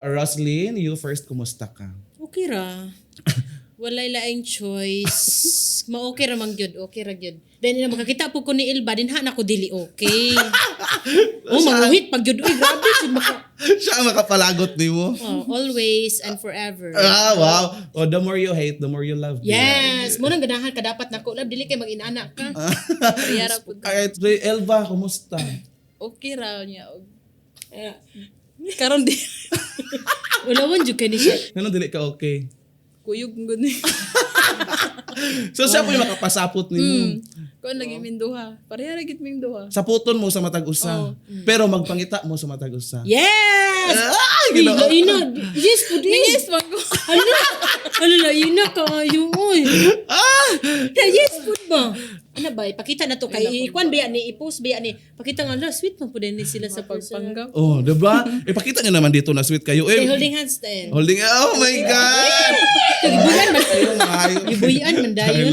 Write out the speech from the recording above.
Roslyn, you first, kumusta ka? Okay ra. Walay laing choice. Ma-okay ra man gyud, okay ra gyud. Then makakita po ko ni Ilba dinha na ko dili okay. Manguhit pag gyud uy grabe jud maka. Siya ang makapalagot ni mo. Always and forever. Wow. Oh, the more you hate, the more you love. Yes, mo nang ganahan ka dapat nako lab dili kay mag-inana ka. Kaya po. Alright, Elva, kumusta? Okay ra niya. Karon di Ulawon jud kay ni siya. Ano dili ka okay? kuyog ngud ni. So siya po yung makapasapot ni mo. Kon lagi minduha. Pareha ra gid minduha. Saputon mo sa matag usa. Pero magpangita mo sa matag usa. Yes! Ay, ginoo. Ina, yes po din. Yes man ko. Ano la ina ka ayo oy. Yes po ba? Ano ba, ipakita na to kay ikwan ba ni i-post ba ni. Pakita nga na sweet man po din ni sila sa pagpanggap. Oh, diba? Ipakita nga naman dito na sweet kayo. Hey, Eh, holding hands then. holding, oh my God! Gibuyan man. Ayun, maayo. Gibuyan man dayon.